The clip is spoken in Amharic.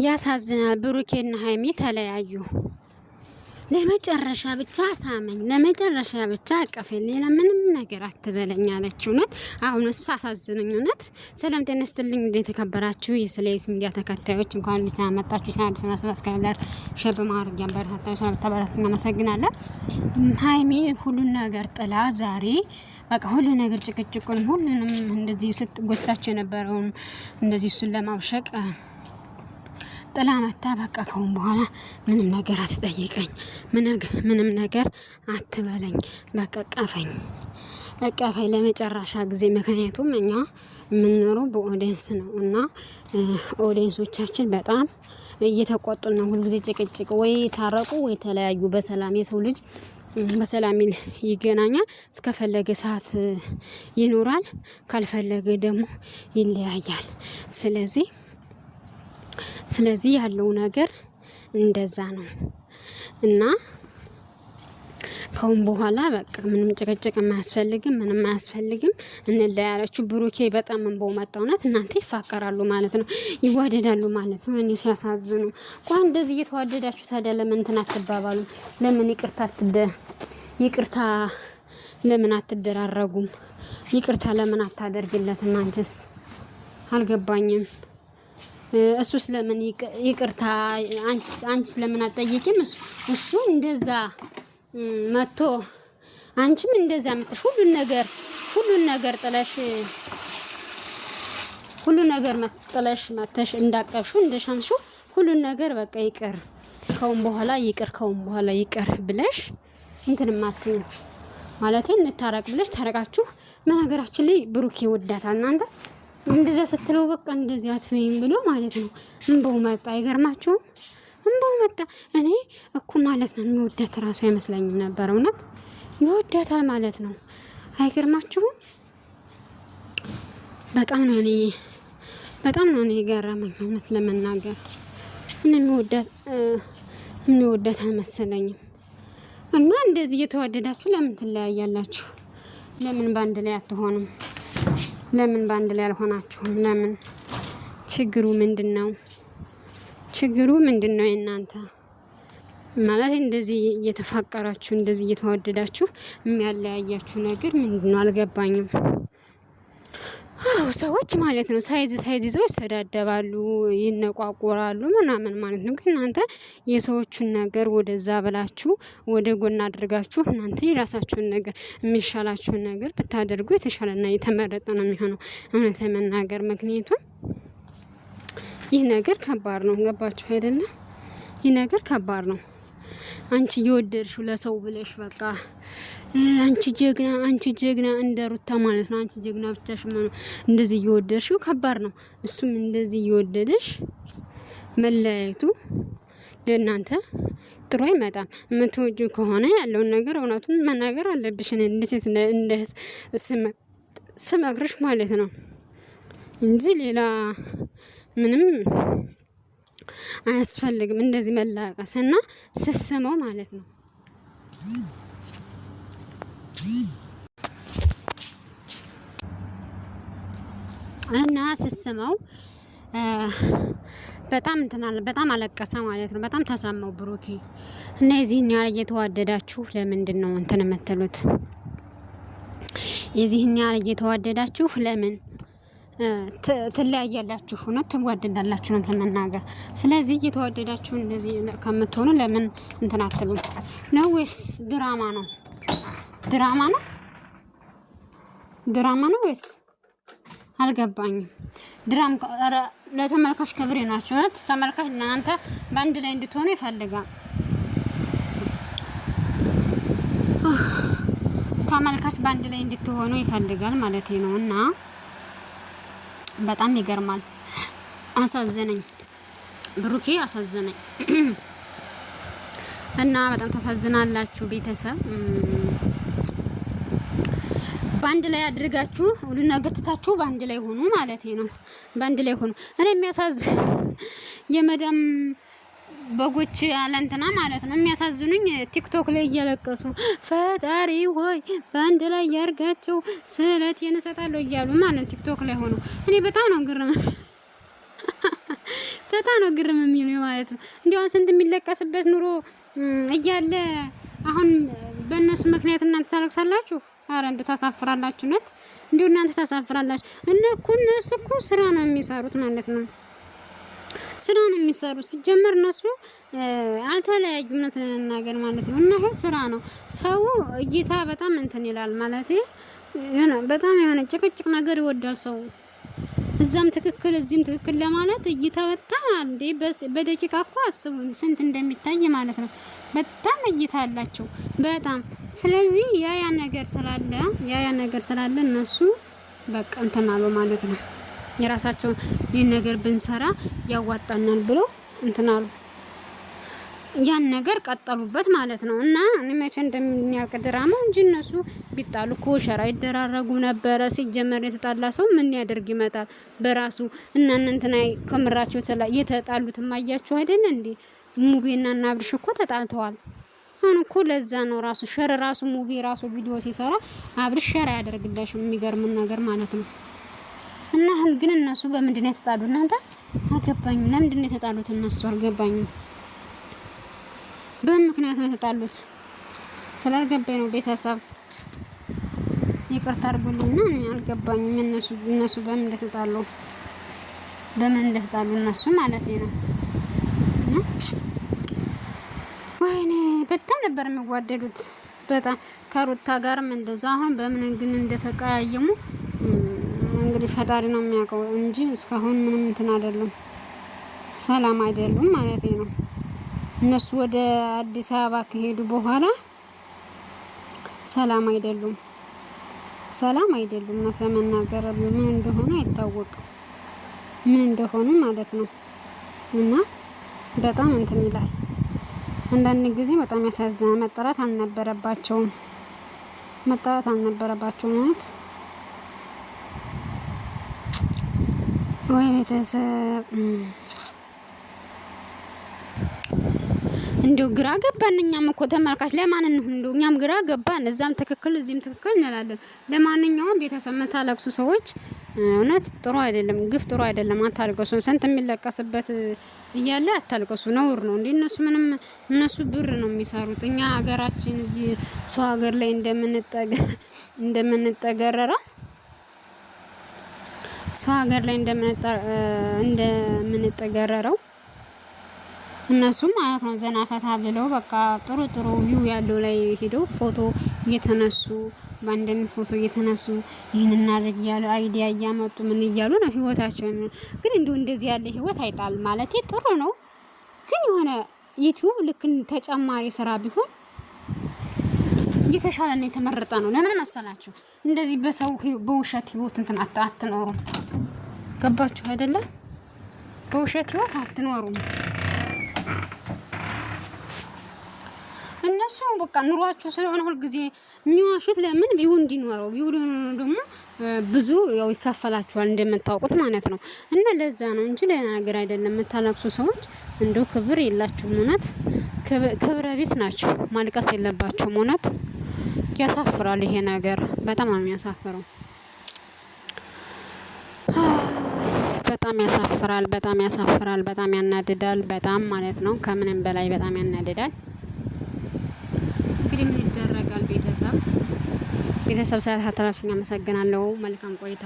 ያሳዝናል። ብሩኬና ሀይሚ ተለያዩ። ለመጨረሻ ብቻ ሳመኝ፣ ለመጨረሻ ብቻ አቀፈኝ፣ ሌላ ምንም ነገር አትበለኝ አለች። እውነት አሁንስ ሳሳዝኑኝ። እውነት ሰላም ጤና ይስጥልኝ። እንደ ተከበራችሁ የስሌት ሚዲያ ተከታዮች እንኳን እንድታመጣችሁ ቻናል ሰብስክራይብ ሼር በማድረግ ያበረታታችሁ ስለተባላችሁ እናመሰግናለን። ሀይሚ ሁሉን ነገር ጥላ ዛሬ በቃ ሁሉ ነገር ጭቅጭቁን ሁሉንም እንደዚህ ስትጎታቸው የነበረውን እንደዚህ እሱን ለማውሸቅ ጥላ መታ። በቃ ከሁን በኋላ ምንም ነገር አትጠይቀኝ፣ ምንም ነገር አትበለኝ፣ በቃ ቀፈኝ ለመጨረሻ ጊዜ። ምክንያቱም እኛ የምንኖረው በኦዲየንስ ነው እና ኦዲየንሶቻችን በጣም እየተቆጡን ነው። ሁልጊዜ ጭቅጭቅ፣ ወይ ታረቁ ወይ ተለያዩ። በሰላም የሰው ልጅ በሰላም ይገናኛል። እስከፈለገ ሰዓት ይኖራል፣ ካልፈለገ ደግሞ ይለያያል። ስለዚህ ያለው ነገር እንደዛ ነው እና ከሁን በኋላ በቃ ምንም ጭቅጭቅ የማያስፈልግም፣ ምንም አያስፈልግም። እንለያያላችሁ። ብሩኬ በጣም እንበው መጣውነት እናንተ ይፋቀራሉ ማለት ነው፣ ይዋደዳሉ ማለት ነው። እኔ ሲያሳዝኑ እንኳን እንደዚህ እየተዋደዳችሁ ታዲያ ለምን እንትን አትባባሉ? ለምን ይቅርታ ለምን አትደራረጉም? ይቅርታ ለምን አታደርግለትም? አንቺስ አልገባኝም። እሱስ ለምን ይቅርታ አንቺስ ለምን አትጠይቂም? እሱ እንደዛ መጥቶ አንቺም እንደዛ መጥተሽ ሁሉን ነገር ጥለሽ መጥተሽ እንዳቀፍሽው እንደሻንሽው ሁሉን ነገር በቃ ይቅር ከውን በኋላ ይቅር ብለሽ እንትን ማትኝ ማለት እንታረቅ ብለሽ ታረቃችሁ። በነገራችን ላይ ብሩክ ይወዳታል። እናንተ እንደዛ ስትለው በቃ እንደዚህ አትበይም ብሎ ማለት ነው እንበው መጣ። አይገርማችሁም? እንበው መጣ። እኔ እኮ ማለት ነው የሚወዳት ራሱ አይመስለኝም ነበር። እውነት ይወዳታል ማለት ነው። አይገርማችሁም? በጣም ነው እኔ የገረመኝ እውነት ለመናገር። እኔ የሚወዳት አልመሰለኝም። እና እንደዚህ እየተዋደዳችሁ ለምን ትለያያላችሁ? ለምን ባንድ ላይ አትሆኑም? ለምን ባንድ ላይ አልሆናችሁም? ለምን? ችግሩ ምንድነው? የእናንተ ማለት እንደዚህ እየተፋቀራችሁ እንደዚህ እየተዋደዳችሁ የሚያለያያችሁ ነገር ምንድነው? አልገባኝም። ሰዎች ማለት ነው ሳይዝ ይዘው ይሰዳደባሉ፣ ይነቋቆራሉ ምናምን ማለት ነው። ግን እናንተ የሰዎቹን ነገር ወደዛ ብላችሁ ወደ ጎን አድርጋችሁ እናንተ የራሳችሁን ነገር የሚሻላችሁን ነገር ብታደርጉ የተሻለና የተመረጠ ነው የሚሆነው እውነት ለመናገር። ምክንያቱም ይህ ነገር ከባድ ነው። ገባችሁ አይደለ? ይህ ነገር ከባድ ነው። አንቺ እየወደድሽው ለሰው ብለሽ በቃ አንቺ ጀግና እንደ ሩታ ማለት ነው። አንቺ ጀግና ብቻሽ ማለት እንደዚህ እየወደድሽው ከባድ ነው። እሱም እንደዚህ እየወደደሽ መለያየቱ ለእናንተ ጥሩ አይመጣም። የምትወጂው ከሆነ ያለውን ነገር እውነቱን መናገር አለብሽ። እንዴት ስመክርሽ ማለት ነው እንጂ ሌላ ምንም አያስፈልግም። እንደዚህ መላቀስና ስስመው ማለት ነው። እና ስስመው በጣም አለቀሰ ማለት ነው። በጣም ተሰማው ብሩኬ። እና የዚህን ያህል እየተዋደዳችሁ ለምንድን ነው እንትን የምትሉት? የዚህን ያህል እየተዋደዳችሁ ለምን ትለያያላችሁ? ነው ትዋደዳላችሁ ነው ለመናገር። ስለዚህ እየተዋደዳችሁ እንደዚህ ከምትሆኑ ለምን እንትን አትሉም? ነው ወይስ ድራማ ነው? ድራማ ነው ወይስ አልገባኝም። ለተመልካች ክብሬ ናቸው። ተመልካች እናንተ በአንድ ላይ እንድትሆኑ ይፈልጋል። ተመልካች በአንድ ላይ እንድትሆኑ ይፈልጋል ማለት ነው። እና በጣም ይገርማል። አሳዘነኝ፣ ብሩኬ አሳዘነኝ። እና በጣም ታሳዝናላችሁ ቤተሰብ። በአንድ ላይ አድርጋችሁ ሁሉ ነገር ትታችሁ በአንድ ላይ ሆኑ ማለት ነው። በአንድ ላይ ሆኑ። እኔ የሚያሳዝን የመዳም በጎች አለንተና ማለት ነው የሚያሳዝኑኝ ቲክቶክ ላይ እያለቀሱ ፈጣሪ ሆይ በአንድ ላይ ያርጋቸው ስለቴን እሰጣለሁ እያሉ ማለት ቲክቶክ ላይ ሆኖ እኔ በጣም ነው ግርም በጣም ነው ግርም የሚለው ማለት ነው። እንዲያው ስንት የሚለቀስበት ኑሮ እያለ አሁን በእነሱ ምክንያት እናንተ ታለቅሳላችሁ። አረ እንደው ታሳፍራላችሁ። ነት እንዲሁ እናንተ ታሳፍራላችሁ። እነሱ እኮ ስራ ነው የሚሰሩት ማለት ነው። ስራ ነው የሚሰሩት። ሲጀመር እነሱ አልተለያዩም ነው ተናገር ማለት ነው። እና ይሄ ስራ ነው። ሰው እይታ በጣም እንትን ይላል ማለት በጣም የሆነ ጭቅጭቅ ነገር ይወዳል ሰው። እዛም ትክክል እዚህም ትክክል ለማለት እይታ በጣም እንዴ በደቂቃ እኮ አስቡ ስንት እንደሚታይ ማለት ነው። በጣም እይታ አላቸው በጣም። ስለዚህ ያ ነገር ስላለ እነሱ በቃ እንትን አሉ ማለት ነው። የራሳቸው ይሄን ነገር ብንሰራ ያዋጣናል ብሎ እንትን አሉ። ያን ነገር ቀጠሉበት ማለት ነው። እና እኔ መቼ እንደሚያልቅ ድራማው እንጂ እነሱ ቢጣሉ እኮ ሸራ ይደራረጉ ነበረ። ሲጀመር የተጣላ ሰው ምን ያደርግ ይመጣል በራሱ። እና እንትና ከምራቸው የተጣሉት ማያችሁ አይደል እንዴ? ሙቤና እና አብርሽ እኮ ተጣልተዋል። አሁን እኮ ለዛ ነው ራሱ ሸር ራሱ ሙቤ ራሱ ቪዲዮ ሲሰራ አብርሽ ሸራ ያደርግላችሁ የሚገርም ነገር ማለት ነው። እና ግን እነሱ በምንድነው የተጣሉት? እናንተ አልገባኝም። ለምንድነው የተጣሉት እነሱ አልገባኝም። በምክንያት ነው የተጣሉት ስላልገባኝ ነው። ቤተሰብ ይቅርታ አድርጉልኝና አልገባኝም። እነሱ በምን እንደተጣሉ እነሱ ማለት ነው። ወይኔ በጣም ነበር የሚዋደዱት በጣም ከሩታ ጋርም እንደዛ። አሁን በምን ግን እንደተቀያየሙ እንግዲህ ፈጣሪ ነው የሚያውቀው እንጂ እስካሁን ምንም እንትን አይደለም፣ ሰላም አይደሉም ማለት ነው። እነሱ ወደ አዲስ አበባ ከሄዱ በኋላ ሰላም አይደሉም። እውነት ለመናገር ምን እንደሆነ አይታወቅም፣ ምን እንደሆኑ ማለት ነው። እና በጣም እንትን ይላል አንዳንድ ጊዜ በጣም ያሳዝናል። መጣላት አልነበረባቸውም ማለት ወይ ቤተሰብ እንደው ግራ ገባን። እኛም እኮ ተመልካች ለማን እንሁን? እንደው እኛም ግራ ገባን። እዛም ትክክል እዚህም ትክክል እንላለን። ለማንኛውም ቤተሰብ መታለቅሱ ሰዎች እውነት ጥሩ አይደለም፣ ግፍ ጥሩ አይደለም። አታልቅሱ። ስንት የሚለቀስበት እያለ አታልቅሱ፣ ነውር ነው እንዴ? እነሱ ብር ነው የሚሰሩት። እኛ ሀገራችን እዚህ ሰው ሀገር ላይ እንደምንጠገረረው ሰው ሀገር ላይ እንደምንጠገረረው እነሱ ማለት ነው ዘና ፈታ ብለው በቃ ጥሩ ቪው ያለው ላይ ሄደው ፎቶ እየተነሱ በአንድነት ፎቶ እየተነሱ ይህን እናድርግ እያሉ አይዲያ እያመጡ ምን እያሉ ነው ህይወታቸውን። ግን እንደዚህ ያለ ህይወት አይጣል ማለት ጥሩ ነው። ግን የሆነ ዩቲዩብ ልክ ተጨማሪ ስራ ቢሆን የተሻለ ነው፣ የተመረጠ ነው። ለምን መሰላችሁ? እንደዚህ በሰው በውሸት ህይወት እንትን አትኖሩም። ገባችሁ አይደለ? በውሸት ህይወት አትኖሩም። እነሱ በቃ ኑሯቸው ስለሆነ ሁሉ ጊዜ የሚዋሹት ለምን ቪው እንዲኖረው። ቪው ደግሞ ብዙ ያው ይከፈላቸዋል እንደምታውቁት ማለት ነው። እና ለዛ ነው እንጂ ሌላ ነገር አይደለም። የምታለቅሱ ሰዎች እንደው ክብር የላችሁም። እውነት ክብረ ቢስ ናቸው። ማልቀስ የለባችሁም። እውነት ያሳፍራል። ይሄ ነገር በጣም ነው የሚያሳፍረው። በጣም ያሳፍራል። በጣም ያናድዳል። በጣም ማለት ነው ከምንም በላይ በጣም ያናድዳል። እንግዲህ ምን ይደረጋል? ቤተሰብ ስለተከታተላችሁኝ አመሰግናለሁ። መልካም ቆይታ